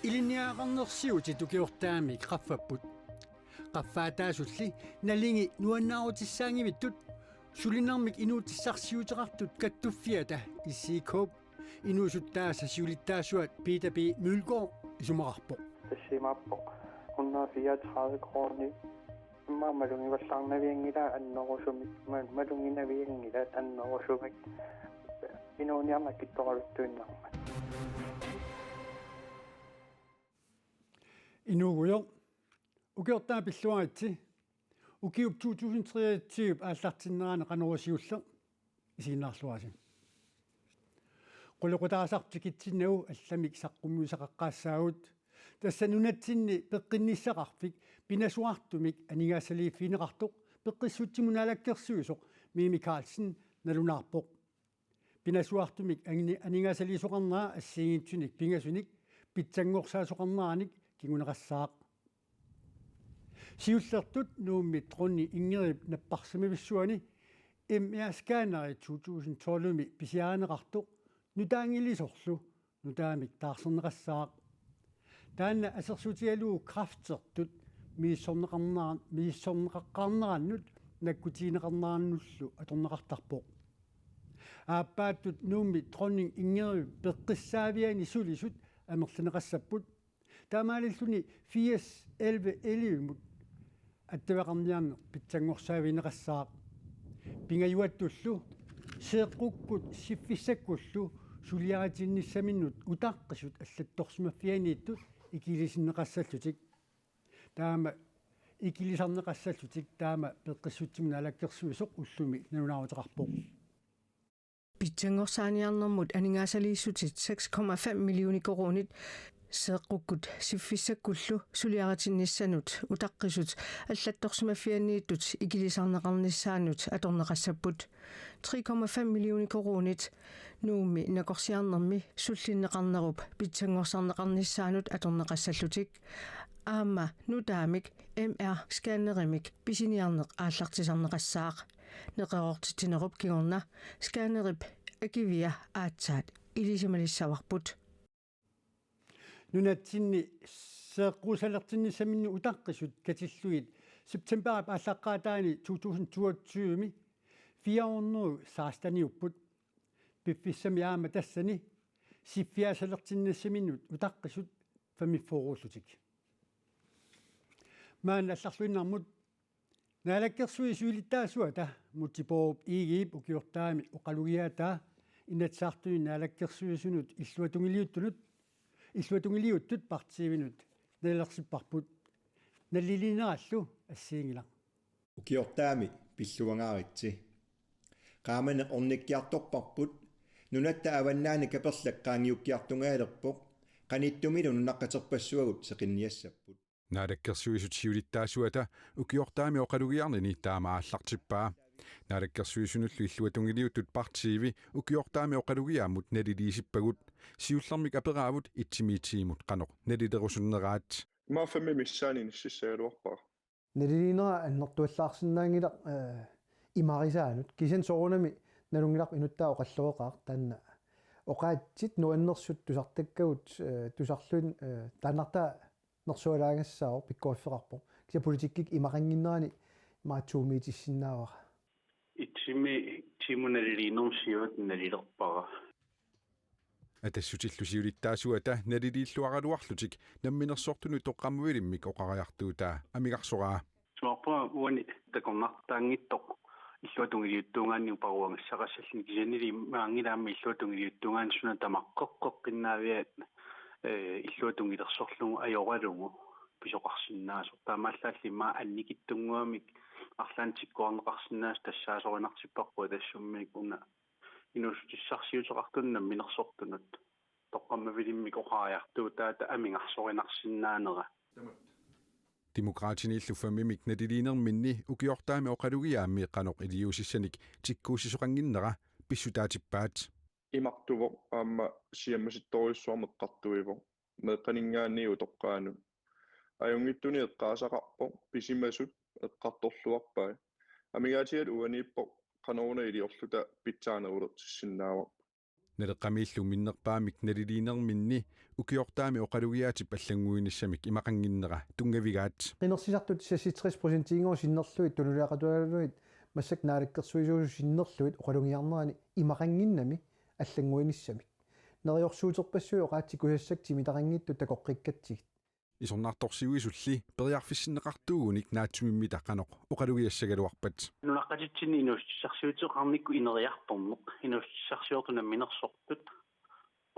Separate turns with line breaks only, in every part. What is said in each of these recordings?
Илинниақарнерсиути тукиортаами qaffapпут qaffаатаасулли налинги нуаннаарутиссаангивиттут сулинармик инуутиссарсиутеқартут каттуффиата иссиикоп инуусуттааса сиулиттаасуат питапи мулгоо исумақарпо
тассимааппо 134 крони иммаамалунгиваллаарнавиангила аннерусумик малунгинавиангила аннерусумик инуниарна китторалуттуиннарма
инугуйо укиортаа пиллуаритси укиуп 2023 ааллартиннерана канерусиулле исигиннаарлуаси quluqutaasartikitsinnagu allamik saqqummuisaqaqqaassaagut тассанунатсинни пеққинниссақарфик пинасуартумик анигаассалииффинеқартоқ пеққиссутсимунаалаккерсуисоқ Мими Карлсен налунаарпоқ пинасуартумик анигаассалиисоқарнаа ассигиитсуник пингасуник питсангорсаасоқарнааник кигунеқассаақ сиуллертут нуумми тронни ингерип наппарсимависсуани эмиаскаанари 2012ми писиаанеқартоқ нутаангилисорлу нутаамик таарсернеқассаақ таанна асерсутигалуу крафтертут мииссорнеқарнараннут наккутиинеқарнаараннуллу аторнеқартарпоқ ааппааттут нуумми троннинг ингерип пеққиссаавиани сулисут амерланеқассаппут таамаалиллуни 80 11 11мут аттавеқарниарне питсангорсаавинеқассаақ пингаюаттуллу сеэққуккут сиффиссаккуллу сулиаратинниссаминнут утаққисут аллатторсимаффианииттут икилисиннеқассаллутик таама икилисарнеқассаллутик таама пеққиссутсимунаалаккерсуисоқ уллуми нанунаарутеқарпоқ
питсангорсааниарнэрмут анигаасалииссутит 6,5 миллиони коронит сеэққуккут сиффиссаккуллу сулиаратинниссанут утаққисут аллатторсимаффианииттут икилисарнеқарниссаанут аторнеқассаппут 3,5 миллиони коронит нуумми накорсиарнэрми суллиннеқарнеруп питсангорсарнеқарниссаанут аторнеқассаллутик аама нутаамик МР сканеримик писиниарнеқ ааллартисарнеқассаақ неқерортитинеруп кигорна сканерип акивиа аатсаат илисималиссаварпут нунатсинни сеэққусалертиннисаминни утаққисут катиллуит септемберап ааллаққаатаани 2022ми 400 саастаниуппут пиффиссами аама тассани сиффиасалертиннисаминнут утаққисут фамиффооруллутик маан алларлуиннармут наалаккерсуи суилиттаасуата мутипооп игиип укиортаами оқалугиатаа инатсаартуни наалаккерсуисунут иллуатунгилиуттунут иллуатунгилиуттут партиивинут налерсиппарпут наллилинераллу ассиингила
укиортаами пиллуангааритси qaamane ornikkiartorparput nunatta avannaani kaperlaqqaangiukkiartungaалерпоq qanittumilun naqqaterpassuagut seqinniassapput
наалаккерсуисут сиулиттаасуата укиортаами оқалугиарнини таама ааллартиппаа наалаккерсуисунуллу иллуатунгилиуттут партииви укиортаами оқалугиааммут налилиисиппагут сиуллэрмик апераавут итсимиитсиимут қанеқ налилерусуннераат
мафами миссаани ниссисааруарпаа
налилинера аннэртуаллаарсинаангила имарисаанут кисен сорунами налунгиларп инуттаа оқаллуеқаар таанна оқаатсит нуаннерсут тусартаккагут тусарлуин таанартаа нерсуалаагассао пиккуаффеқарпо кися политиккик имақангиннерани маатсуумиитиссиннаавара
итсими тимуналилинерсиуат налилерпара
атассутиллу сиулиттаасуата налилииллуаралуарлутик намминерсортуну тоққаммуилиммик оқариартуутаа амигарсораа
смарпа уани такорнартаангиттоқ иллуатунгилиуттуунгаанни паруангассақассаллни кисанили маангилаамми иллуатунгилиуттуунгаан суна тамаққоққоққиннаавиат иллуатунгилерсорлугу ajoralungu писоқарсинаасо таамааллааллима анникиттунгуамик арлаантиккуарнеқарсинаас тассаасоринартиппарпуа тассуммик уна инусутиссарсиутеқартуннам минерсортунут тоққаммавилиммик оқаариартуу таата амингарсоринарсинаанера
демократиниллуффаммимик налилинерминни укиортаами оқалугиаамми қаноқ илиусиссаник тиккуусисоқангиннера писсутаатиппаат
имартуво аама сиаммаситторюссуармеққартуиво меққанингаанниу тоққаану аюнгиттуни эққаасақарпо писимасут эққарторлуарпаа амигаатиат уанииппо qanoona iliorluta pitsaaneulertissinnaava
naleqqamiillu minnerpaamik naliliinerminni ukiortaami oqalugiaatip аллангуинissамик имақангиннера тунгаvigaat
qinnersisartut 60% ингоо синнерлуит тулулиақатуалалуит массак наалаккерсуисуусу синнерлуит оқалугиарнерани имақангиннами аллангуиниссамик нериорсуутерпассуи оқаатсикуяссак тимитарангитту такоққиккатсигит
исорнаарторсиуисулли периарфиссиннеқартуугуник наатсумимми таққаноқ оқалугиассагалуарпат
нунаққатитсини инуссарсуутеқарникку инериарторнеқ инуссарсуутуна минерсортут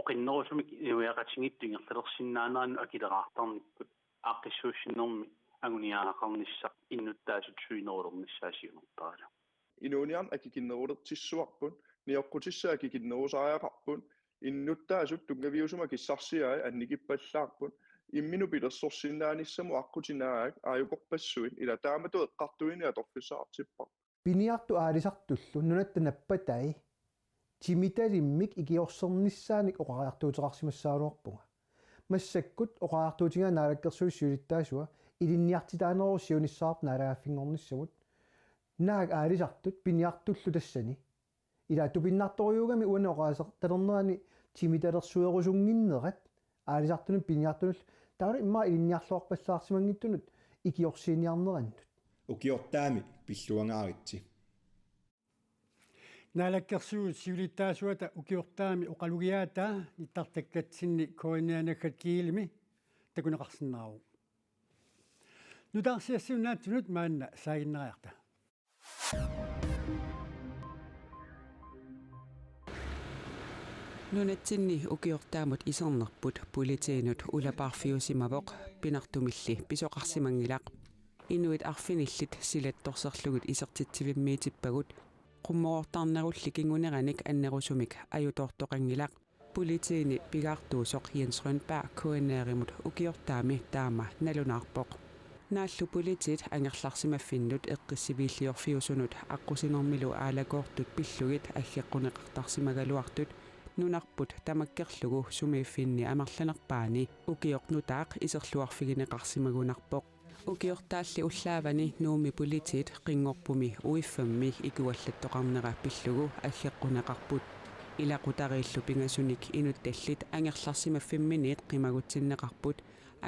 оқиннерусумик инуяқатингитту ингерлалерсиннаанеран акилераартарниккут ааққиссуussиннерми агуниаақарниссақ иннуттаасут суинерулерниссаасиунертаала
инуниарн акикиннерулертиссуарпун ниоққутиссаа акикиннерусариақарпун иннуттаасут тунгавиусума киссарсиаа анникиппаллаарпун иммину пилерсорсиннааниссаму аққутинааг ааюқорпассуит ила таамату эққартуини аторфиссаартиппар
пиниарту аалисартуллу нунатта наппатай тимиталиммик игиорсерниссааник оқариартуутеқарсимассаалуарпунга массаккут оқариартуутингаа наалаккерсуиссуилиттаасуа илинниартитаанерус сиуниссаарп наалааффингорниссагут нааг аалисартут пиниартуллу тассани ила тупиннарторюугами уана оқаасер талернерани тимиталерсуерусунгиннерат аалисартунун пиниартунул таара имма илинниарлуарпассаарсимангиттунут икиорсииниарнерannут
укиортаами пиллуангааритси
наалаккерсуут сиулиттаасуата укиортаами оқалугиаата иттартаккатсинни коинианаггат киилими такунеқарсинаару нутаарсиассунаатсунут маанна саагиннериарта
нунатсинни укиортаамут исернерпут политиинут улапаарфиусимавоқ пинартумилли писоқарсимангилаақ инуит арфиниллит силатторсерлугут исертитсивиммиитиппагут qummoortarnerulli kinguneranik annerusumik ajutortoqangilaq politiini pigaartuusoq Jens Rønberg KNRimut ukiortaami taama nalunaarpoq naallu politit angerlarsimaffinnut eqqissiviilliorfiusunut aqusinermilu aalakoortut pillugit aggeqquneqartarsimagaluartut nunarput tamakkerlugu sumiiffinni amarlanerpaani ukiornutaaq iserluarfigineqarsimagunarpoq ukiortaalli ullaavani nuumi politit qingorpumi uiffammi ikuallattoqarnera pillugu aggeqquneqarput ilaqutariillu pingasunik inuttallit angerlarsimaffimmiниит qimagutsinneqarput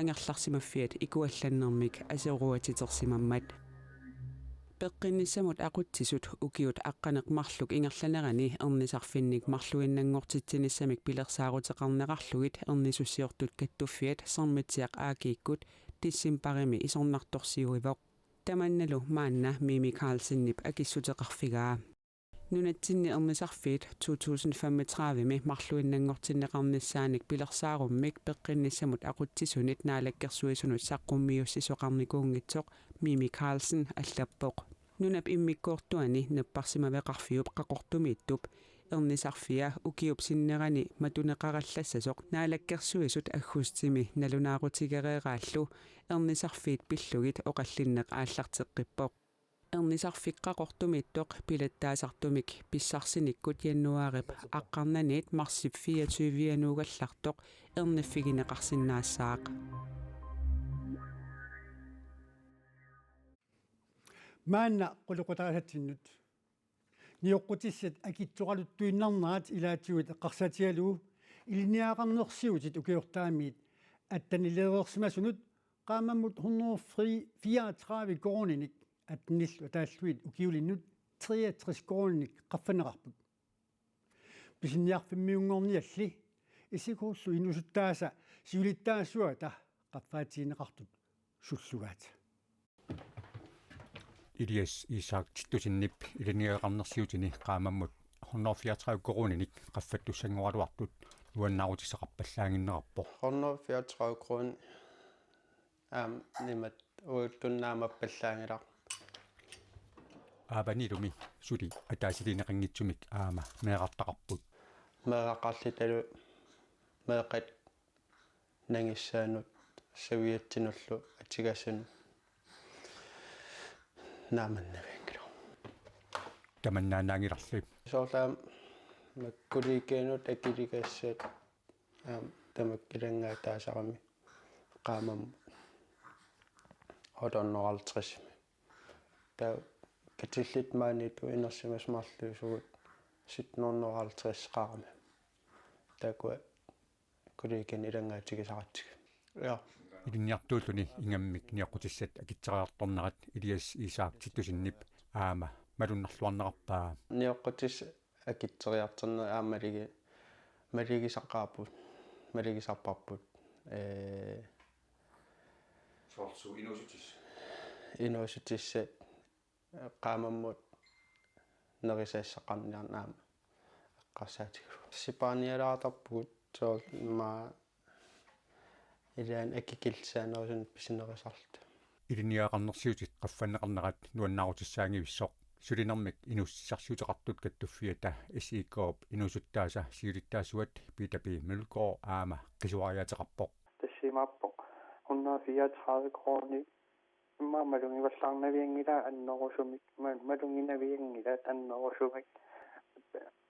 angerlarsimaffiat ikuallannermik aseruatitersimammat peqqinnissamut aqutsisut ukiut aqqaneqmarluk ingerlanerani ernisarfinnik marluinnangortitsinnissamik pilersaaruteqarneqarlugit ernisussiortut kattuffiat sarmitiaq aakiikkut tissimparimi isornartorsiuivoq tamannalu maanna Mimi Carlsennip akissuteqarfigaa nunatsinni ernisarfiit 2035mi marluinnangortinneqarnissaanik pilersaarummik peqqinnissamut aqutsisunit naalakkersuisunut saqqummiussisoqarnikuungitsoq Mimi Carlsen allappoq nunap immikkoortuani nepparsimaveqarfiup qaqortumiittup ernisarfia ukiup sinnerani matuneqarallassasoq naalakkersuisut agguustimi nalunaarutigereeraallu ernisarfiit pillugit oqallinneq aallarteqqippoq ernisarfiqqaqortumiittoq pilattaasartumik pissarsinikut januarip aqqarnaniit marsip 24-nuugallartoq ernaffigineqarsinnaassaq
маанна quluqutarasatsinnut niuqqutissat akitsoqaluttuinnarnaat ilaatigut eqqarsatialuu iliniaqarnersiutit ukiortaamiit attanileerersimasunut qaamammut 134 koroninik atnillu taalluit ukiulinnut 63 koroninik qaffaneqarput pisinniarfimmiungornialli isikuullu inusuttaasa siulittaasuata qaffaatiineqartut sullugaat
Ilias Isak titusinnip iliniaqarnersiutini qaamammut 134 koroninik qaffattussangualuartut uannaarutisaqarpallaanginnerarpoq
134 kron nimat uittunnaamappallaangilaq
aabanilumi suli ataasilineqanngitsumik aama meeqartaqarput
meeqaqarlitalu meeqat nangissaanut saviatsinullu atigassun naamannavengilo
tamannaanaangillarlu
soorlaam makkuliikeenut akiligassat tamakkilangaataasarami qaamam 150 ta катиллит мааниту инерсимас марлуусугут 1750 qaarma такуа куликен илангаатигисаратсиг я
илинниартууллуни ингаммик ниаққутиссат акитсериарторнерат илиас исаак титтусиннип аама малуннарлуарнеқарпаа
ниоққутис акитсериартернер аамалиги малигисаққарпут малигисарпарпут
сорсу
инуусутиссат qaamamмут нерисаассақарниарнаама аққарсаатигу сипааниалаартарпугут соо ма илаан акикилсаанерусун писинерисарлу
илиниақарнерсиутит qaffannеқарнерат нуаннаарутиссаангивиссоқ сулинермик инуссарсиутеқартут каттуффиата исикооп инусуттааса сиулиттаасуат питапи мулкоо аама қисуариатеқарпоқ
тассимааппо 134 kroner имма малунгиваллаарнавиангила аннерусумик малунгинавиангила таннерусумик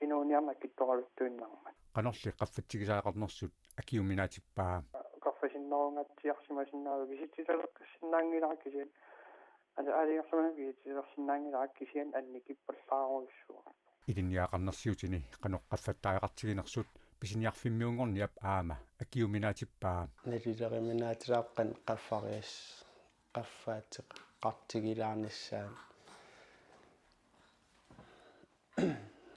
инуниарна китторалуттуиннарма
канорли qaffатсигисаақарнерсут акиуминаатиппаа
qaffасиннерунгаатсиарсимасиннаару киситсилерсиннаангилааккисиан алиарсамагиитсилерсиннаангилааккисиан анникиппаллааруиссуа
илинниақарнерсиутини каноқ qaffаттаариқартигинерсут писиниарфиммиунгорниап аама акиуминаатиппаа
налилериминаатилааққан qaffarias qaffаатеқ qартигилаарниссаан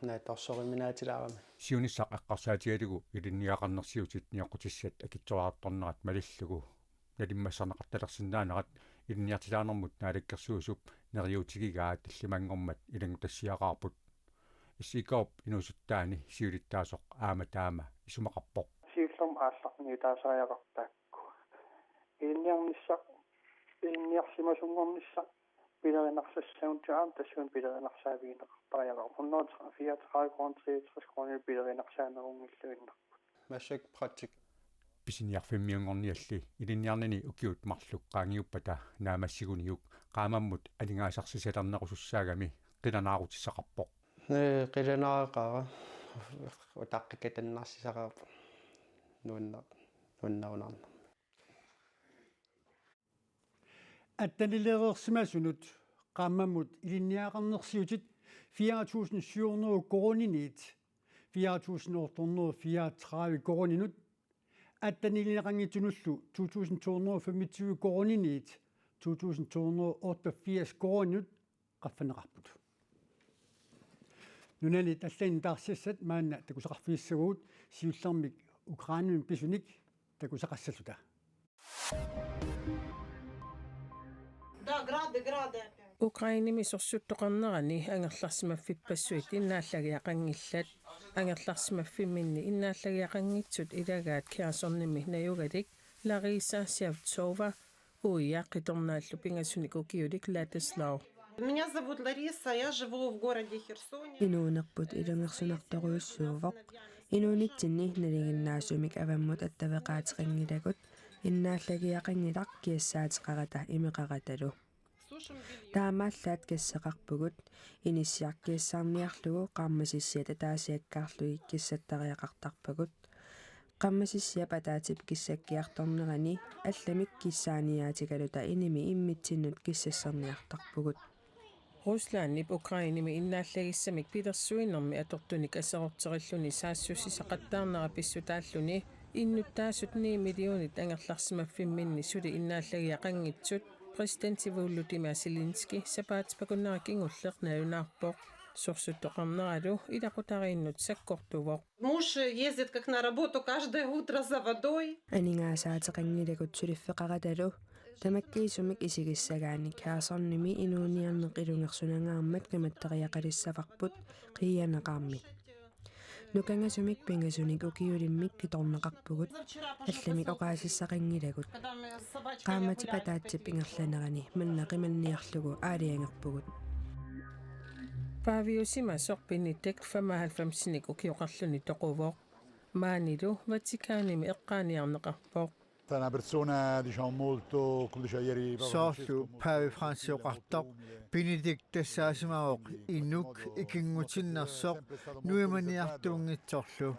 наатарсориминаатилаарами
сиунissaq аққарсаатигалугу илинниақарнерсиутит ниаққутиссат акитсориарторнерат малиллугу налиммассарнеқарталерсинаанерат илинниартилаанермут наалаккерсуусуп нериутигигаат иллимангормат илангу тассиақарпут исикооп инусуттаани сиулиттаасоқ аама таама исумақарпоқ
сиуллерм аалларни таасариақартаакку илинниарсимасунгорниссақ билеринарсассаунтуаам тассуун билеринарсаавигинеқартариақар 134 kroner 63 kroner билеринарсаанерунгиллуиннарпу
масак практик
писиниарфиммиунгорниалли илинниарнини укиут марлук qaangiuppata naamassiguниук qaamamмут алингаасарсисалернерусуссаагами qilanaarutissaqarpoq
qilanaaqara utaqqikkatannarsisaqa nuannarunarna
аттанилеерсимасунут qaammammut ilinniaqarnersiutit 4700 koroniniit 4834 koroninut аттанилинеқангитсунуллу 2225 koroniniit 2288 koronut qaffанеқарпут нунани таллаин таарсиссат маанна такусақарфииссагуут сиуллэрмик украинин писуник такусақассалута
Ukrainimi sorsuuttoqarnerani angerlarsimaffippassuit innaallagиақангиллат angерlarsimaffiminni innaallagиақангитсут илагаат киасорними наюгалик Larisa Севцова уиаққиторнааллу пингасуник укиулик Латислау
Меня зовут Лариса, я живу в городе Херсоне.
Инуунерпут илангерсунарторуйуссуувоқ инуунитсинни налигиннаасумик аваммут аттавеқаатеқангилагут иннааллагиақангилақ киассаатеқарата имеқараталу таамааллаат кассеқарпугут иниссиаркиассаарниарлугу qaammasissиата таасиаккаарлуги киссаттариақартарпагут qaammasissиап атаатип киссаккиарторнерани алламик киссааниаатигалута иними иммитсиннут киссассарниартарпугут
Руслааннип Украиними иннааллагиссамик пилерсуиннэрми атортуник ассерортериллуни саассуси сақаттаарнера писсутааллуни иннуттаасут 9 миллионит ангерларсимаффимминни сули иннааллагиақангитсут Президентивууллутима Зеленский сапаатипакуннеракингуллернаюнаарпоқ сорсуттоқарнералу илақутарииннут саккортувоқ
Муж ездит как на работу каждое утро за водой.
анигаасаатеқангилагут сулиффеқараталу тамаккиисумик исигиссагааник хаасарними инууниарнеқ илунгерсунангаармат каматтариақалиссаварпут қиянеқарми нукангасумик пингасуник укиулиммик киторнеқарпугут алламик оқаасиссақангилагут qaamati pataatip ingerlanerani manneqimanniarlugu aaliangерпугут
Павиусима сорпинниттак 95-синик укиоқарлуни тоқувоқ маанилу Ватиканими эққааниарнеқарпоқ
È una persona, diciamo, molto, come diceva ieri
Sorlu Pave Francis Qartoq Benedictassaasimaaroq inuk ikingutinnarsoq nuimaniartuungitsorlu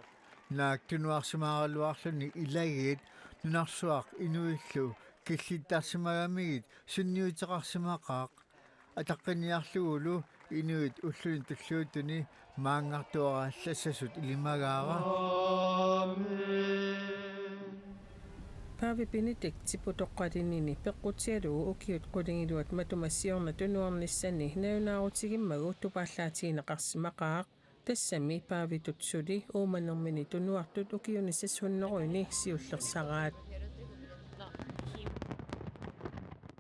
naaktunuarsimaaraluarluni ilagiit nunarsuaq inuillu killittarsimagamigit sunniuteqarsimaqaaq атаққиниарлугулу инуит уллуин таллуутуни маангартуараассассасут илимагаара
Paavi Benedict tiputoqqalinini peqqutialugu ukiut qulingiluat matumassiorna tunuarnissani naunaarutigimmagu tupaallaatiineqarsimaqaaq tassami paavitutsuli uumanermini tunuartut ukiunissassunneruini siullersaraat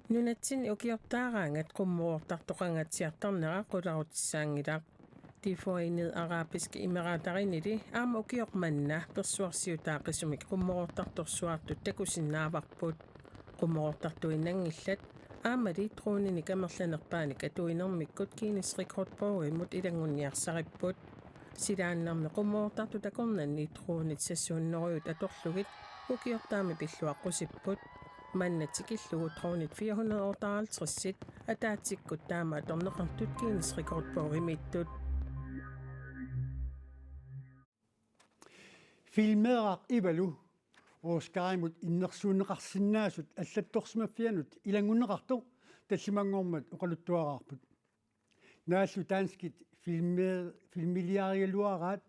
nunatsin ukiortaaraangat qummuortartoqangatsiartarnera qularutissaangilaq tifoinid arabiski imeraatarinili aama ukiormanna persuarsiutaaqisumik qummuortartorsuartut takusinnaavarput qummuortartuinangillat aamali truunini kamerlanerpaanik atuinermikkut kiinisrekordpoorimut ilangunniarsaripput silaannarne qummuortartu takornanni truunit sassuunneruyut atorlugit ukiortaami pilluaqqusipput mannatikillugu truunit 450 ataatikkut taama atorneqartut kiinisrekordpoorimittut
filmeeraq ivalu ooskaarimut innersuunneqarsinnaasut аллатторсимаффианут илагуннеқарто таллимангормат оқалуттуараарпут нааллу таанскит фильмилиариалуараат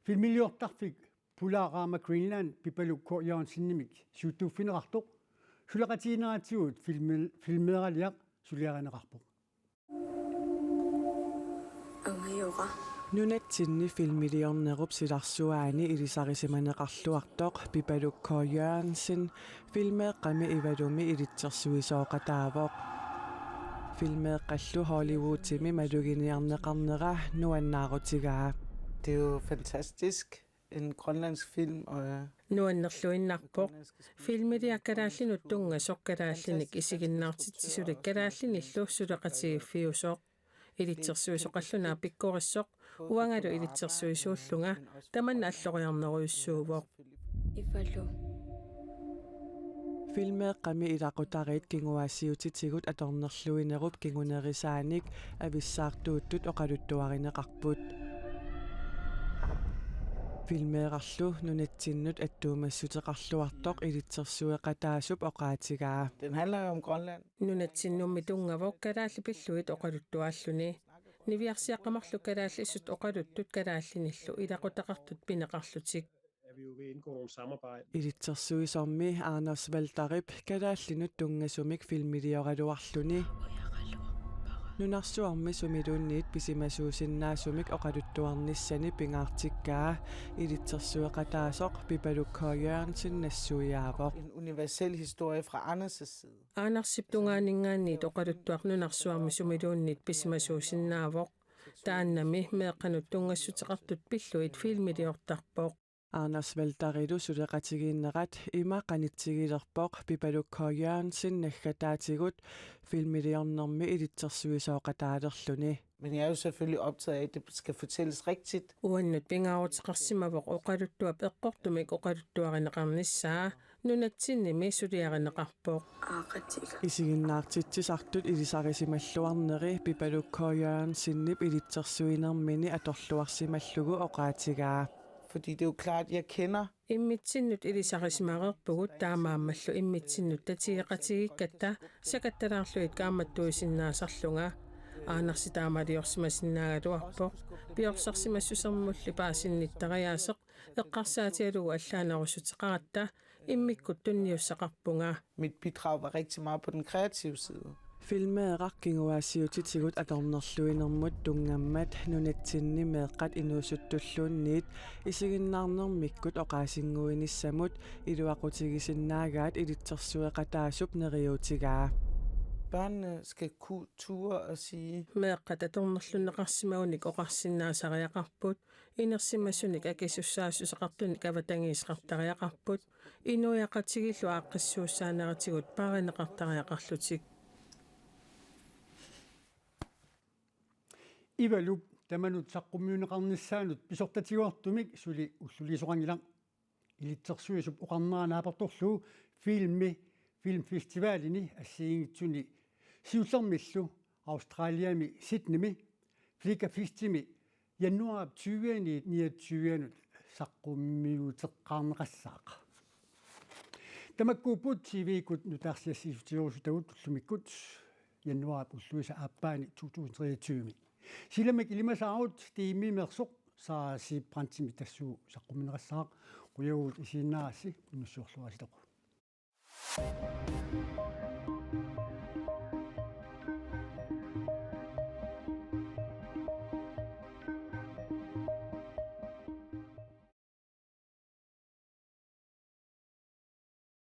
фильмилиортарфик пулаараама Greenland пипалукко яансиннимик сууттууффинеқарто сулеқатиинератигут фильмеералиақ сулиаринеқарпо
ангиора
Nunatsinni filmiliornerup silarsuaani ilisarisimannеқарлуартоқ Pipalukko Jørgensen filmeeqqami ivalumi ilitsersuisooqataavoq filmeeqqallu Hollywood-timi maluginiarneqarnera nuannaarutigaa.
Det er jo fantastisk. En grønlandsk film og
nuannerluinnarpoq filmiliakkalaаллинут тунга соққалааллиник исигиннаартитсисулик калааллиниллу сулеқатигиффиусоқ илитсерсуисоқаллунаа пиккорissоқ уангалу илитсерсуисууллунга таманна аллориарнеруйуссуувоқ
ифаллу
filmeeqqami ilaqutarit kinguassiutitigut atornerluinerup kingunerisaanik avissаарtuuttut oqaluttuarineqarput filmeerarlu nunatsinnut attuumassutеқарлуартоқ илитсерсуеқатаасуп оqaatigaa.
Den handler jo om Grønland.
Nunatsinnummi tungavoq kalaalli oqaluttuaalluni niviarsiaqqamarlu kalaallissut oqaluttut kalaallinillu ilaqutaqartut pineqarlutik
ilitsersuisormi Anders Valdarip kalaallinut tungasumik filmilioraluarluni nunarsuarmi sumiluunniit pisimasuusinnaasumik oqaluttuarnissani pingaartikkaa ilitsersueqataasoq Pipalukko Jørgensen nassuiaavoq
En universel historie fra Anders' side.
aanarsipptungaaningaanniit oqaluttuarnunarsuarmi sumiluunniit pisimasuusinnaavoq taannami meeqqanut tungassutеқартут pilluit filmiliortarpoq
Anders Valdarilu suleqatigiinnerat ima qanitsigilerpoq Pipalukko Jørgensen naggataatigut filmiliornermi ilitsersuisooqataalerluni.
Men jeg er jo selvfølgelig optaget af, at det skal fortælles rigtigt.
uannut pingaarutiqarsimavoq oqaluttuap eqqortumik oqaluttuarineqarnissaa nunatsinnimi suliarineqarpoq
aaqatiga
isiginnaartitsisartut ilisarisimalluarneri Pipalukko Jørgensinnip ilitsersuinermini atorluarsimallugu oqaatigaa.
Fordi det er jo klart, jeg kender
immitsinnut ilisarisimareerpugut taamaammallu immitsinnut tatiiqatigikkata sakattalaarluit kaamattuisinnaasarlunga aanersitaamaliorsimasinnaaгаluарpoq piorsersimassusermulli paasinnittarayaaseq eqqarsaatialugu allaanerussuteqaratta immikkut tunniussaqarpunga.
Mit bidrag var rigtig meget på den kreative side.
filmeeqaq kinguassiutitigut atornerluinermut tungammat nunatsinni meeqqat inuusuttulluunniit isiginnaarnermikkut oqaasinguinissamut iluaqutigisinnaagaat ilitsersueqataasup neriutigaa.
Børnene skal kunne ture og sige
meeqqat atornerlunneqarsimaunik oqarsinnaasariaqarput inersimmassunik akissussaasusseqartunik avatangiisqartariaqarput inuiaqatigillu aaqqissuussaaneratigut parineqartariaqarlutik
ivalu tamanut saqqummiuneqarnissaanut pisortatiguartumik suli ullulisoqangilang ilitsersuisup oqarnaanaapartorlu filmfestivaalini assiingitsuni siullermillu Australiami Sydneymi Flickafistimi januar 2029 saqqummiuteqqaarneqassaaqa tamakkuuput TV-kut nutaarsiassiisutiorusutagut tullumikkut
januar ulluisa aappaani 2023 silamek ilimasaarut tiimmiimersoq saa siipprantimi tassuu saqqumинерассаақ quyagut isiinnaassi unussuorluasitoq